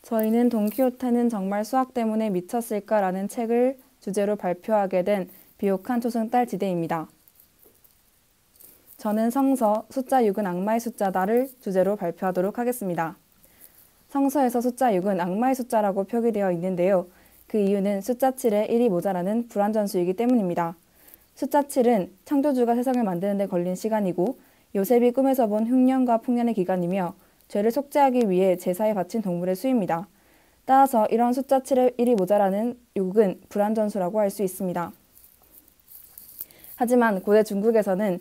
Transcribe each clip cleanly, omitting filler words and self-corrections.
저희는 돈키호테는 정말 수학 때문에 미쳤을까라는 책을 주제로 발표하게 된 비옥한 초승달 지대입니다. 저는 성서 숫자 6은 악마의 숫자다를 주제로 발표하도록 하겠습니다. 성서에서 숫자 6은 악마의 숫자라고 표기되어 있는데요. 그 이유는 숫자 7에 1이 모자라는 불완전수이기 때문입니다. 숫자 7은 창조주가 세상을 만드는 데 걸린 시간이고 요셉이 꿈에서 본 흉년과 풍년의 기간이며 죄를 속죄하기 위해 제사에 바친 동물의 수입니다. 따라서 이런 숫자 7에 1이 모자라는 6은 불완전수라고 할 수 있습니다. 하지만 고대 중국에서는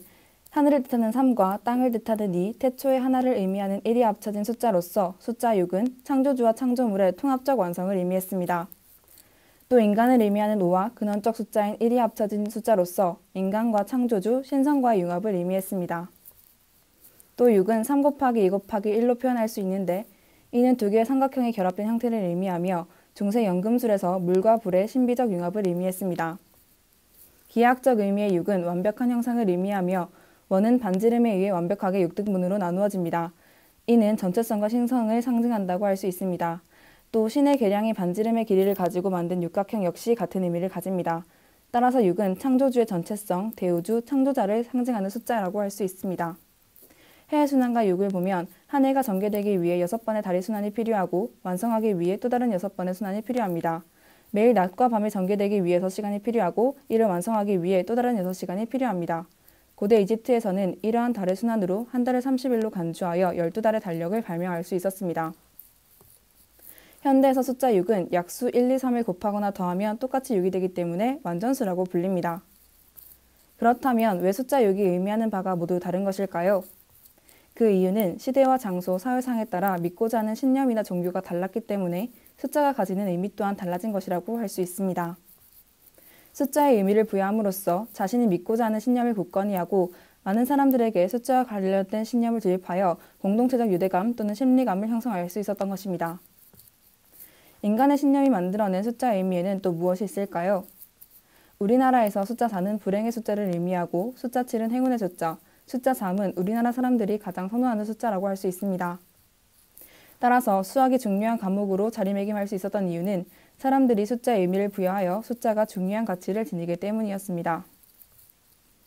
하늘을 뜻하는 3과 땅을 뜻하는 2, 태초의 하나를 의미하는 1이 합쳐진 숫자로서 숫자 6은 창조주와 창조물의 통합적 완성을 의미했습니다. 또 인간을 의미하는 5와 근원적 숫자인 1이 합쳐진 숫자로서 인간과 창조주, 신성과의 융합을 의미했습니다. 또 6은 3 곱하기 2 곱하기 1로 표현할 수 있는데 이는 두 개의 삼각형이 결합된 형태를 의미하며 중세 연금술에서 물과 불의 신비적 융합을 의미했습니다. 기하학적 의미의 6은 완벽한 형상을 의미하며 원은 반지름에 의해 완벽하게 6등분으로 나누어집니다. 이는 전체성과 신성을 상징한다고 할 수 있습니다. 또 신의 계량이 반지름의 길이를 가지고 만든 육각형 역시 같은 의미를 가집니다. 따라서 6은 창조주의 전체성, 대우주, 창조자를 상징하는 숫자라고 할 수 있습니다. 해외순환과 6을 보면 한 해가 전개되기 위해 6번의 달의 순환이 필요하고 완성하기 위해 또 다른 6번의 순환이 필요합니다. 매일 낮과 밤이 전개되기 위해 6시간이 필요하고 이를 완성하기 위해 또 다른 6시간이 필요합니다. 고대 이집트에서는 이러한 달의 순환으로 한 달을 30일로 간주하여 12달의 달력을 발명할 수 있었습니다. 현대에서 숫자 6은 약수 1, 2, 3을 곱하거나 더하면 똑같이 6이 되기 때문에 완전수라고 불립니다. 그렇다면 왜 숫자 6이 의미하는 바가 모두 다른 것일까요? 그 이유는 시대와 장소, 사회상에 따라 믿고자 하는 신념이나 종교가 달랐기 때문에 숫자가 가지는 의미 또한 달라진 것이라고 할 수 있습니다. 숫자의 의미를 부여함으로써 자신이 믿고자 하는 신념을 굳건히 하고 많은 사람들에게 숫자와 관련된 신념을 주입하여 공동체적 유대감 또는 심리감을 형성할 수 있었던 것입니다. 인간의 신념이 만들어낸 숫자의 의미에는 또 무엇이 있을까요? 우리나라에서 숫자 4는 불행의 숫자를 의미하고 숫자 7은 행운의 숫자, 숫자 3은 우리나라 사람들이 가장 선호하는 숫자라고 할 수 있습니다. 따라서 수학이 중요한 과목으로 자리매김할 수 있었던 이유는 사람들이 숫자의 의미를 부여하여 숫자가 중요한 가치를 지니기 때문이었습니다.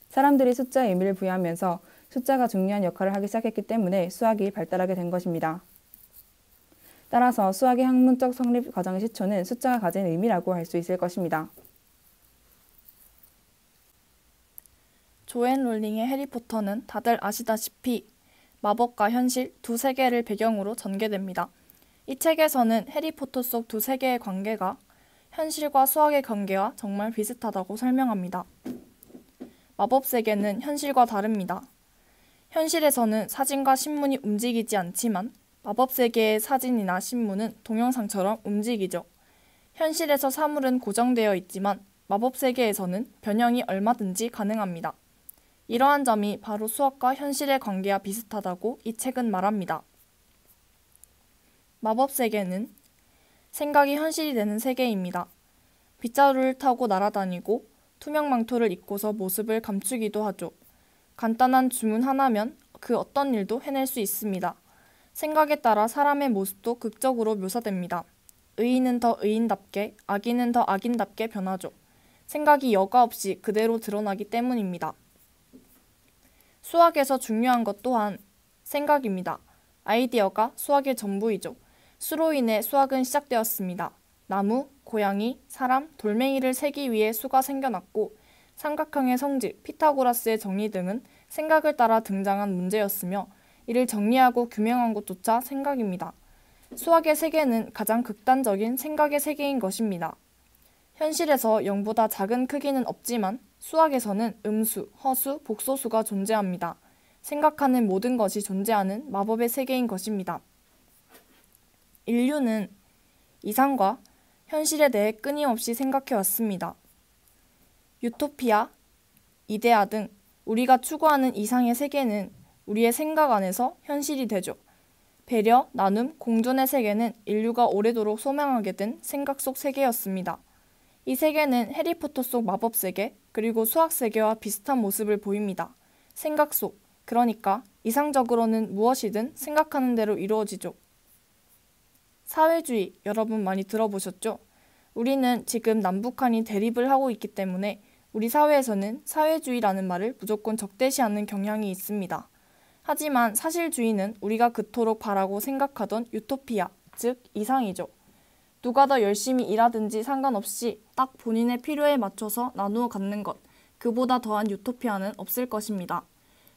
사람들이 숫자의 의미를 부여하면서 숫자가 중요한 역할을 하기 시작했기 때문에 수학이 발달하게 된 것입니다. 따라서 수학의 학문적 성립 과정의 시초는 숫자가 가진 의미라고 할 수 있을 것입니다. 조앤 롤링의 해리포터는 다들 아시다시피 마법과 현실 두 세계를 배경으로 전개됩니다. 이 책에서는 해리포터 속 두 세계의 관계가 현실과 수학의 관계와 정말 비슷하다고 설명합니다. 마법 세계는 현실과 다릅니다. 현실에서는 사진과 신문이 움직이지 않지만 마법 세계의 사진이나 신문은 동영상처럼 움직이죠. 현실에서 사물은 고정되어 있지만 마법 세계에서는 변형이 얼마든지 가능합니다. 이러한 점이 바로 수학과 현실의 관계와 비슷하다고 이 책은 말합니다. 마법 세계는 생각이 현실이 되는 세계입니다. 빗자루를 타고 날아다니고 투명 망토를 입고서 모습을 감추기도 하죠. 간단한 주문 하나면 그 어떤 일도 해낼 수 있습니다. 생각에 따라 사람의 모습도 극적으로 묘사됩니다. 의인은 더 의인답게, 악인은 더 악인답게 변하죠. 생각이 여과 없이 그대로 드러나기 때문입니다. 수학에서 중요한 것 또한 생각입니다. 아이디어가 수학의 전부이죠. 수로 인해 수학은 시작되었습니다. 나무, 고양이, 사람, 돌멩이를 세기 위해 수가 생겨났고 삼각형의 성질, 피타고라스의 정리 등은 생각을 따라 등장한 문제였으며 이를 정리하고 규명한 것조차 생각입니다. 수학의 세계는 가장 극단적인 생각의 세계인 것입니다. 현실에서 0보다 작은 크기는 없지만 수학에서는 음수, 허수, 복소수가 존재합니다. 생각하는 모든 것이 존재하는 마법의 세계인 것입니다. 인류는 이상과 현실에 대해 끊임없이 생각해왔습니다. 유토피아, 이데아 등 우리가 추구하는 이상의 세계는 우리의 생각 안에서 현실이 되죠. 배려, 나눔, 공존의 세계는 인류가 오래도록 소망하게 된 생각 속 세계였습니다. 이 세계는 해리포터 속 마법 세계, 그리고 수학 세계와 비슷한 모습을 보입니다. 생각 속, 그러니까 이상적으로는 무엇이든 생각하는 대로 이루어지죠. 사회주의 여러분 많이 들어보셨죠? 우리는 지금 남북한이 대립을 하고 있기 때문에 우리 사회에서는 사회주의라는 말을 무조건 적대시하는 경향이 있습니다. 하지만 사실주의는 우리가 그토록 바라고 생각하던 유토피아, 즉 이상이죠. 누가 더 열심히 일하든지 상관없이 딱 본인의 필요에 맞춰서 나누어 갖는 것, 그보다 더한 유토피아는 없을 것입니다.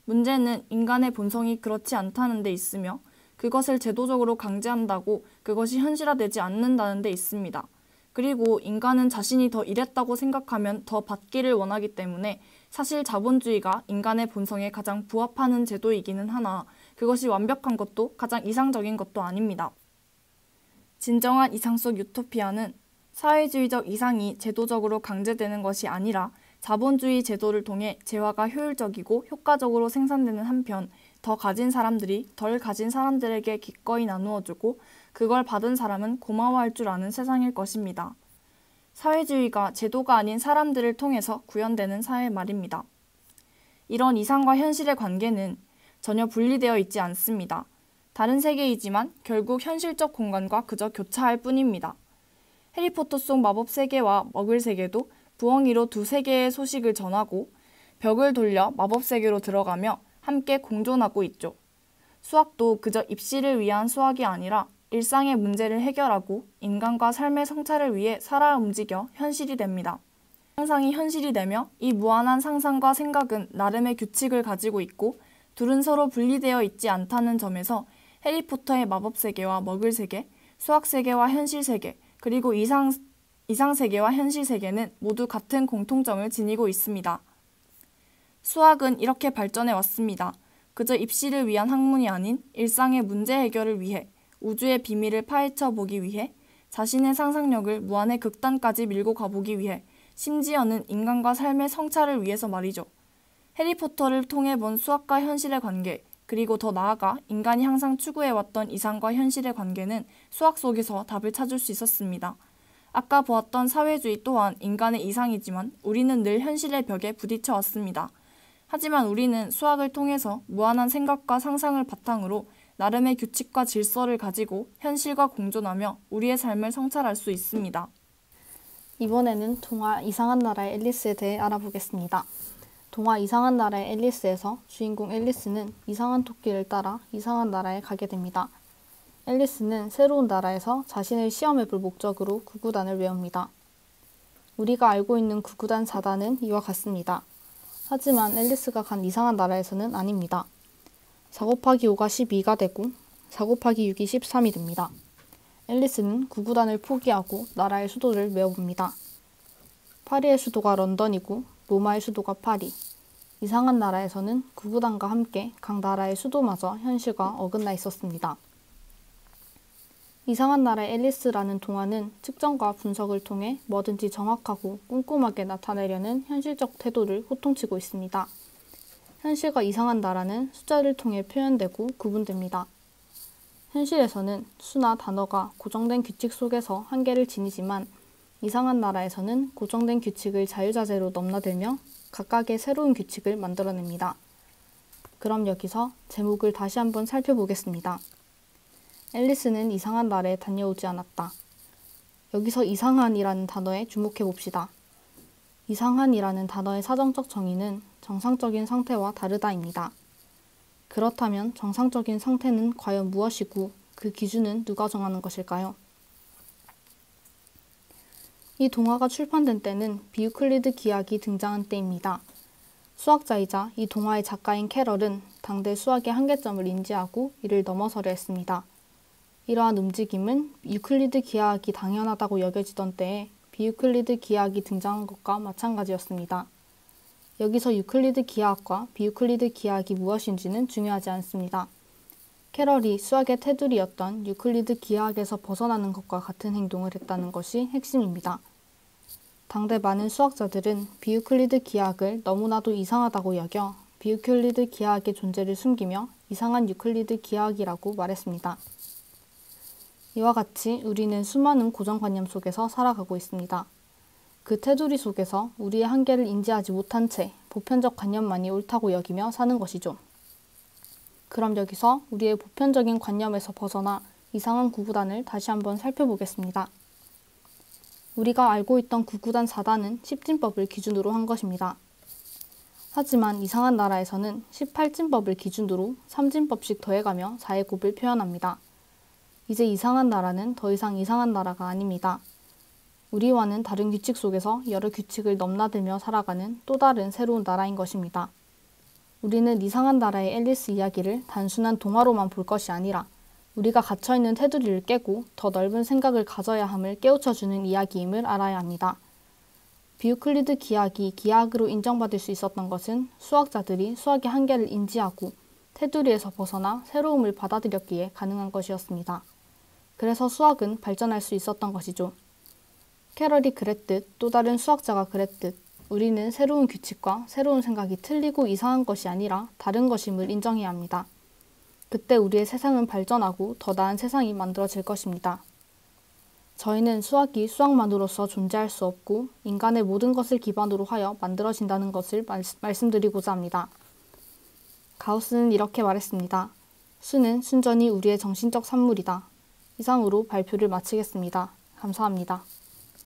문제는 인간의 본성이 그렇지 않다는 데 있으며 그것을 제도적으로 강제한다고 그것이 현실화되지 않는다는 데 있습니다. 그리고 인간은 자신이 더 일했다고 생각하면 더 받기를 원하기 때문에 사실 자본주의가 인간의 본성에 가장 부합하는 제도이기는 하나 그것이 완벽한 것도 가장 이상적인 것도 아닙니다. 진정한 이상 속 유토피아는 사회주의적 이상이 제도적으로 강제되는 것이 아니라 자본주의 제도를 통해 재화가 효율적이고 효과적으로 생산되는 한편 더 가진 사람들이 덜 가진 사람들에게 기꺼이 나누어주고 그걸 받은 사람은 고마워할 줄 아는 세상일 것입니다. 사회주의가 제도가 아닌 사람들을 통해서 구현되는 사회 말입니다. 이런 이상과 현실의 관계는 전혀 분리되어 있지 않습니다. 다른 세계이지만 결국 현실적 공간과 그저 교차할 뿐입니다. 해리포터 속 마법 세계와 먹을 세계도 부엉이로 두 세계의 소식을 전하고 벽을 돌려 마법 세계로 들어가며 함께 공존하고 있죠. 수학도 그저 입시를 위한 수학이 아니라 일상의 문제를 해결하고 인간과 삶의 성찰을 위해 살아 움직여 현실이 됩니다. 상상이 현실이 되며 이 무한한 상상과 생각은 나름의 규칙을 가지고 있고 둘은 서로 분리되어 있지 않다는 점에서 해리포터의 마법 세계와 먹을 세계, 수학 세계와 현실 세계, 그리고 이상 세계와 현실 세계는 모두 같은 공통점을 지니고 있습니다. 수학은 이렇게 발전해 왔습니다. 그저 입시를 위한 학문이 아닌 일상의 문제 해결을 위해 우주의 비밀을 파헤쳐 보기 위해 자신의 상상력을 무한의 극단까지 밀고 가보기 위해 심지어는 인간과 삶의 성찰을 위해서 말이죠. 해리포터를 통해 본 수학과 현실의 관계 그리고 더 나아가 인간이 항상 추구해왔던 이상과 현실의 관계는 수학 속에서 답을 찾을 수 있었습니다. 아까 보았던 사회주의 또한 인간의 이상이지만 우리는 늘 현실의 벽에 부딪혀 왔습니다. 하지만 우리는 수학을 통해서 무한한 생각과 상상을 바탕으로 나름의 규칙과 질서를 가지고 현실과 공존하며 우리의 삶을 성찰할 수 있습니다. 이번에는 동화 이상한 나라의 앨리스에 대해 알아보겠습니다. 동화 이상한 나라의 앨리스에서 주인공 앨리스는 이상한 토끼를 따라 이상한 나라에 가게 됩니다. 앨리스는 새로운 나라에서 자신을 시험해볼 목적으로 구구단을 외웁니다. 우리가 알고 있는 구구단 4단은 이와 같습니다. 하지만 앨리스가 간 이상한 나라에서는 아닙니다. 4 곱하기 5가 12가 되고 4 곱하기 6이 13이 됩니다. 앨리스는 구구단을 포기하고 나라의 수도를 외워봅니다. 파리의 수도가 런던이고 로마의 수도가 파리. 이상한 나라에서는 구구단과 함께 각 나라의 수도마저 현실과 어긋나 있었습니다. 이상한 나라의 앨리스라는 동화는 측정과 분석을 통해 뭐든지 정확하고 꼼꼼하게 나타내려는 현실적 태도를 호통치고 있습니다. 현실과 이상한 나라는 숫자를 통해 표현되고 구분됩니다. 현실에서는 수나 단어가 고정된 규칙 속에서 한계를 지니지만 이상한 나라에서는 고정된 규칙을 자유자재로 넘나들며 각각의 새로운 규칙을 만들어냅니다. 그럼 여기서 제목을 다시 한번 살펴보겠습니다. 앨리스는 이상한 나라에 다녀오지 않았다. 여기서 이상한이라는 단어에 주목해 봅시다. 이상한이라는 단어의 사정적 정의는 정상적인 상태와 다르다입니다. 그렇다면 정상적인 상태는 과연 무엇이고 그 기준은 누가 정하는 것일까요? 이 동화가 출판된 때는 비유클리드 기하학이 등장한 때입니다. 수학자이자 이 동화의 작가인 캐럴은 당대 수학의 한계점을 인지하고 이를 넘어서려 했습니다. 이러한 움직임은 유클리드 기하학이 당연하다고 여겨지던 때에 비유클리드 기하학이 등장한 것과 마찬가지였습니다. 여기서 유클리드 기하학과 비유클리드 기하학이 무엇인지는 중요하지 않습니다. 캐럴이 수학의 테두리였던 유클리드 기하학에서 벗어나는 것과 같은 행동을 했다는 것이 핵심입니다. 당대 많은 수학자들은 비유클리드 기하학을 너무나도 이상하다고 여겨 비유클리드 기하학의 존재를 숨기며 이상한 유클리드 기하학이라고 말했습니다. 이와 같이 우리는 수많은 고정관념 속에서 살아가고 있습니다. 그 테두리 속에서 우리의 한계를 인지하지 못한 채 보편적 관념만이 옳다고 여기며 사는 것이죠. 그럼 여기서 우리의 보편적인 관념에서 벗어나 이상한 구구단을 다시 한번 살펴보겠습니다. 우리가 알고 있던 구구단 4단은 10진법을 기준으로 한 것입니다. 하지만 이상한 나라에서는 18진법을 기준으로 3진법씩 더해가며 4의 곱을 표현합니다. 이제 이상한 나라는 더 이상 이상한 나라가 아닙니다. 우리와는 다른 규칙 속에서 여러 규칙을 넘나들며 살아가는 또 다른 새로운 나라인 것입니다. 우리는 이상한 나라의 앨리스 이야기를 단순한 동화로만 볼 것이 아니라 우리가 갇혀있는 테두리를 깨고 더 넓은 생각을 가져야 함을 깨우쳐주는 이야기임을 알아야 합니다. 비유클리드 기하학이 기하학으로 인정받을 수 있었던 것은 수학자들이 수학의 한계를 인지하고 테두리에서 벗어나 새로움을 받아들였기에 가능한 것이었습니다. 그래서 수학은 발전할 수 있었던 것이죠. 캐럴이 그랬듯 또 다른 수학자가 그랬듯 우리는 새로운 규칙과 새로운 생각이 틀리고 이상한 것이 아니라 다른 것임을 인정해야 합니다. 그때 우리의 세상은 발전하고 더 나은 세상이 만들어질 것입니다. 저희는 수학이 수학만으로서 존재할 수 없고 인간의 모든 것을 기반으로 하여 만들어진다는 것을 말씀드리고자 합니다. 가우스는 이렇게 말했습니다. 수는 순전히 우리의 정신적 산물이다. 이상으로 발표를 마치겠습니다. 감사합니다.